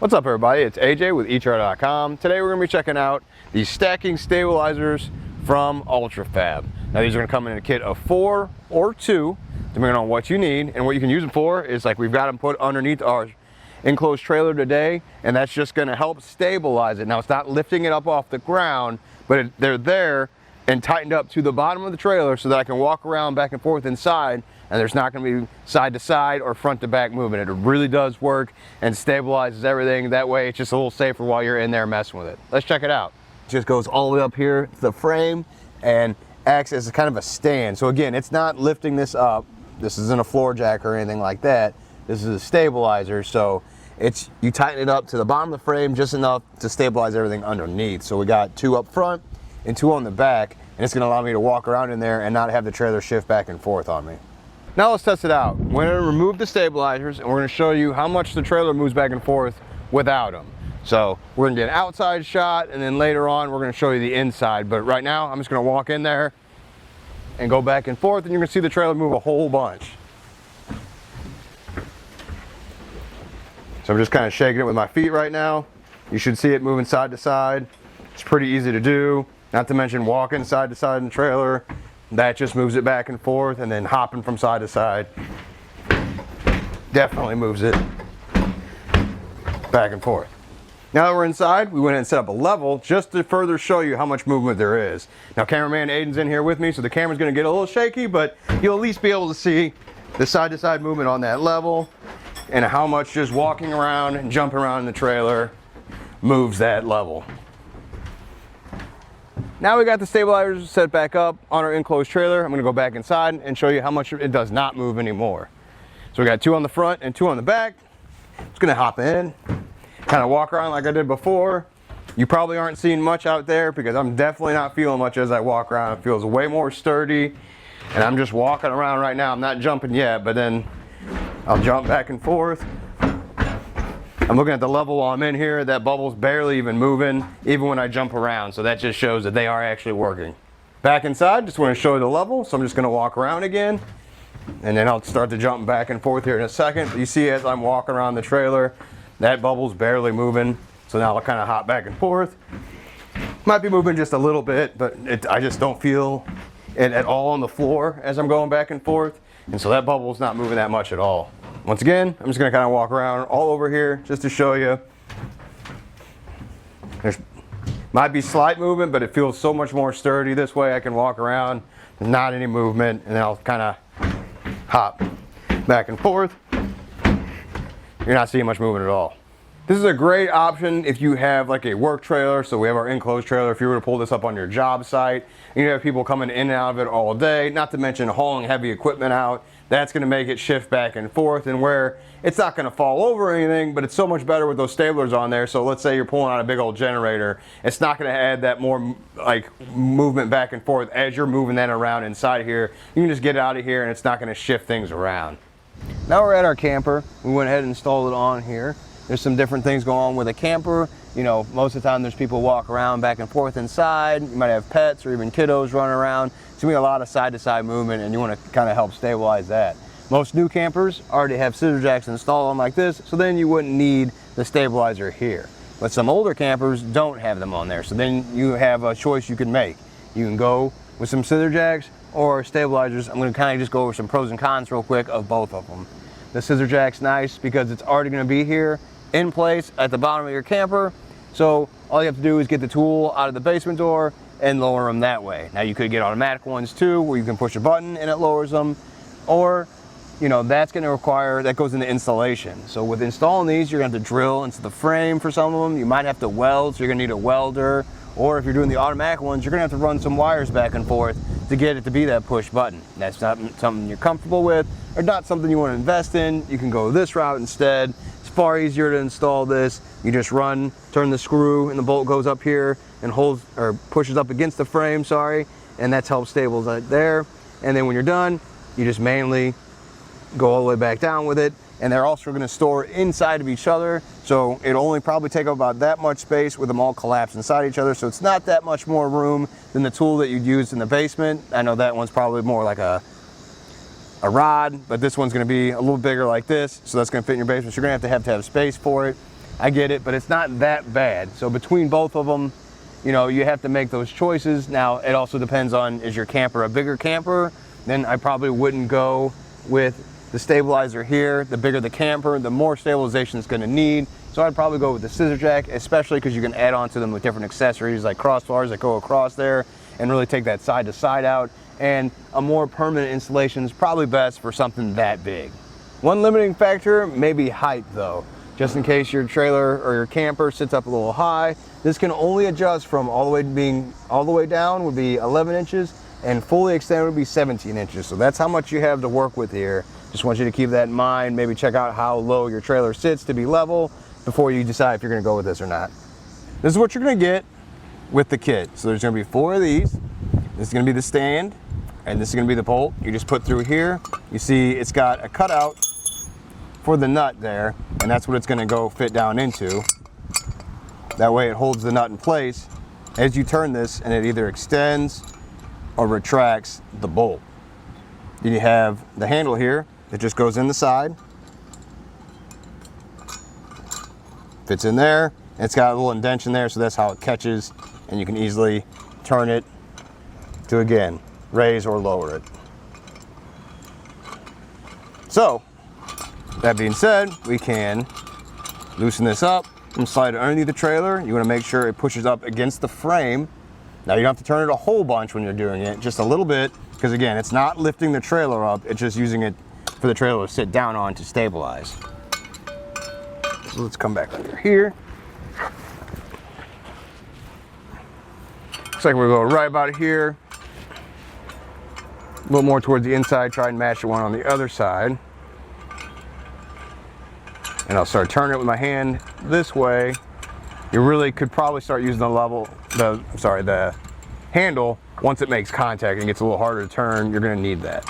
What's up everybody, it's AJ with Echar.com. Today we're going to be checking out these stacking stabilizers from Ultra-Fab. Now these are going to come in a kit of 4 or 2, depending on what you need. And what you can use them for is like we've got them put underneath our enclosed trailer today, and that's just going to help stabilize it. Now it's not lifting it up off the ground, but they're there and tightened up to the bottom of the trailer so that I can walk around back and forth inside, and there's not going to be side to side or front to back movement. It really does work and stabilizes everything. That way it's just a little safer while you're in there messing with it. Let's check it out. It just goes all the way up here to the frame and acts as kind of a stand. So again, it's not lifting this up. This isn't a floor jack or anything like that. This is a stabilizer, so you tighten it up to the bottom of the frame just enough to stabilize everything underneath. So we got 2 up front and 2 on the back, and it's going to allow me to walk around in there and not have the trailer shift back and forth on me. Now let's test it out. We're going to remove the stabilizers and we're going to show you how much the trailer moves back and forth without them. So we're going to get an outside shot, and then later on we're going to show you the inside. But right now I'm just going to walk in there and go back and forth, and you're going to see the trailer move a whole bunch. So I'm just kind of shaking it with my feet right now. You should see it moving side to side. It's pretty easy to do, not to mention walking side to side in the trailer. That just moves it back and forth, and then hopping from side to side definitely moves it back and forth. Now that we're inside, we went ahead and set up a level just to further show you how much movement there is. Now cameraman Aiden's in here with me, so the camera's going to get a little shaky, but you'll at least be able to see the side to side movement on that level and how much just walking around and jumping around in the trailer moves that level. Now we got the stabilizers set back up on our enclosed trailer. I'm going to go back inside and show you how much it does not move anymore. So we got 2 on the front and 2 on the back. Just going to hop in, kind of walk around like I did before. You probably aren't seeing much out there because I'm definitely not feeling much as I walk around. It feels way more sturdy, and I'm just walking around right now. I'm not jumping yet, but then I'll jump back and forth. I'm looking at the level while I'm in here. That bubble's barely even moving, even when I jump around. So that just shows that they are actually working. Back inside, just want to show you the level. So I'm just going to walk around again, and then I'll start to jump back and forth here in a second. But you see as I'm walking around the trailer, that bubble's barely moving. So now I'll kind of hop back and forth. Might be moving just a little bit, but I just don't feel it at all on the floor as I'm going back and forth. And so that bubble's not moving that much at all. Once again, I'm just going to kind of walk around all over here just to show you. There might be slight movement, but it feels so much more sturdy. This way I can walk around, there's not any movement, and then I'll kind of hop back and forth. You're not seeing much movement at all. This is a great option if you have like a work trailer. So we have our enclosed trailer. If you were to pull this up on your job site, and you have people coming in and out of it all day, not to mention hauling heavy equipment out, that's going to make it shift back and forth, and where it's not going to fall over or anything, but it's so much better with those stablers on there. So let's say you're pulling out a big old generator, it's not going to add that more like movement back and forth as you're moving that around inside here. You can just get it out of here and it's not going to shift things around. Now we're at our camper. We went ahead and installed it on here. There's some different things going on with a camper. You know, most of the time there's people walk around back and forth inside. You might have pets or even kiddos running around. It's gonna be a lot of side-to-side movement, and you want to kind of help stabilize that. Most new campers already have scissor jacks installed on like this, so then you wouldn't need the stabilizer here. But some older campers don't have them on there, so then you have a choice you can make. You can go with some scissor jacks or stabilizers. I'm gonna kind of just go over some pros and cons real quick of both of them. The scissor jack's nice because it's already gonna be here in place at the bottom of your camper. So all you have to do is get the tool out of the basement door and lower them that way. Now you could get automatic ones too, where you can push a button and it lowers them, or you know, that's going to require, that goes into installation. So with installing these, you're going to have to drill into the frame for some of them. You might have to weld, so you're going to need a welder, or if you're doing the automatic ones, you're going to have to run some wires back and forth to get it to be that push button. That's not something you're comfortable with, or not something you want to invest in. You can go this route instead. It's far easier to install this. You just turn the screw, and the bolt goes up here and holds, or pushes up against the frame, and that's helps stabilize there. And then when you're done, you just manually go all the way back down with it. And they're also going to store inside of each other, so it'll only probably take up about that much space with them all collapsed inside each other. So it's not that much more room than the tool that you'd use in the basement. I know that one's probably more like a rod, but this one's going to be a little bigger like this, so that's going to fit in your basement. So you're going to have space for it. I get it, but it's not that bad. So between both of them, you know, you have to make those choices. Now, it also depends on, is your camper a bigger camper? Then I probably wouldn't go with the stabilizer here. The bigger the camper, the more stabilization it's gonna need. So I'd probably go with the scissor jack, especially because you can add on to them with different accessories like crossbars that go across there and really take that side to side out. And a more permanent installation is probably best for something that big. One limiting factor may be height though. Just in case your trailer or your camper sits up a little high, this can only adjust from all the way down would be 11 inches and fully extended would be 17 inches. So that's how much you have to work with here. Just want you to keep that in mind. Maybe check out how low your trailer sits to be level before you decide if you're gonna go with this or not. This is what you're gonna get with the kit. So there's gonna be 4 of these. This is gonna be the stand, and this is gonna be the bolt. You just put through here. You see it's got a cutout for the nut there, and that's what it's gonna go fit down into. That way it holds the nut in place as you turn this, and it either extends or retracts the bolt. Then you have the handle here that just goes in the side. Fits in there. It's got a little indention there, so that's how it catches, and you can easily turn it to, again, raise or lower it. So, that being said, we can loosen this up and slide it underneath the trailer. You want to make sure it pushes up against the frame. Now you don't have to turn it a whole bunch when you're doing it, just a little bit, because again, it's not lifting the trailer up, it's just using it for the trailer to sit down on to stabilize. So let's come back under here. Looks like we'll go right about here. A little more towards the inside, try and match the one on the other side. And I'll start turning it with my hand this way. You really could probably start using the handle once it makes contact and gets a little harder to turn. You're gonna need that.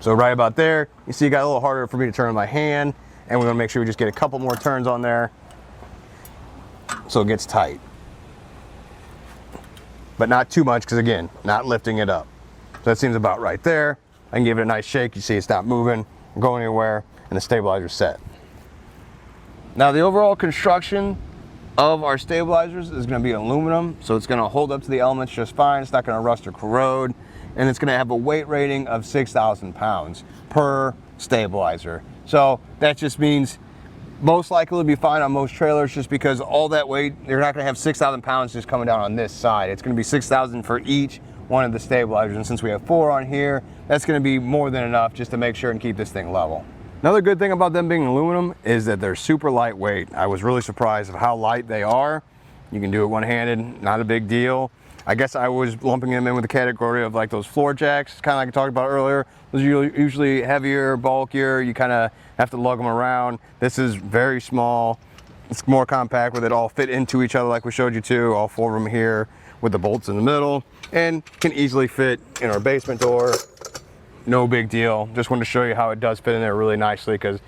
So right about there, you see it got a little harder for me to turn with my hand, and we're gonna make sure we just get a couple more turns on there so it gets tight. But not too much, because again, not lifting it up. So that seems about right there. I can give it a nice shake. You see it's not moving, going anywhere, and the stabilizer's set. Now the overall construction of our stabilizers is gonna be aluminum, so it's gonna hold up to the elements just fine. It's not gonna rust or corrode, and it's gonna have a weight rating of 6,000 pounds per stabilizer. So that just means most likely it'll be fine on most trailers, just because all that weight, you're not gonna have 6,000 pounds just coming down on this side. It's gonna be 6,000 for each one of the stabilizers, and since we have 4 on here, that's gonna be more than enough just to make sure and keep this thing level. Another good thing about them being aluminum is that they're super lightweight. I was really surprised of how light they are. You can do it one-handed, not a big deal. I guess I was lumping them in with the category of like those floor jacks, kind of like I talked about earlier. Those are usually heavier, bulkier, you kind of have to lug them around. This is very small, it's more compact with it all fit into each other like we showed you too, all 4 of them here with the bolts in the middle, and can easily fit in our basement door. No big deal. Just wanted to show you how it does fit in there really nicely, because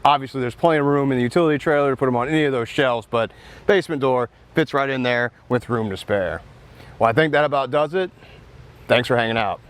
obviously there's plenty of room in the utility trailer to put them on any of those shelves, but basement door fits right in there with room to spare. Well, I think that about does it. Thanks for hanging out.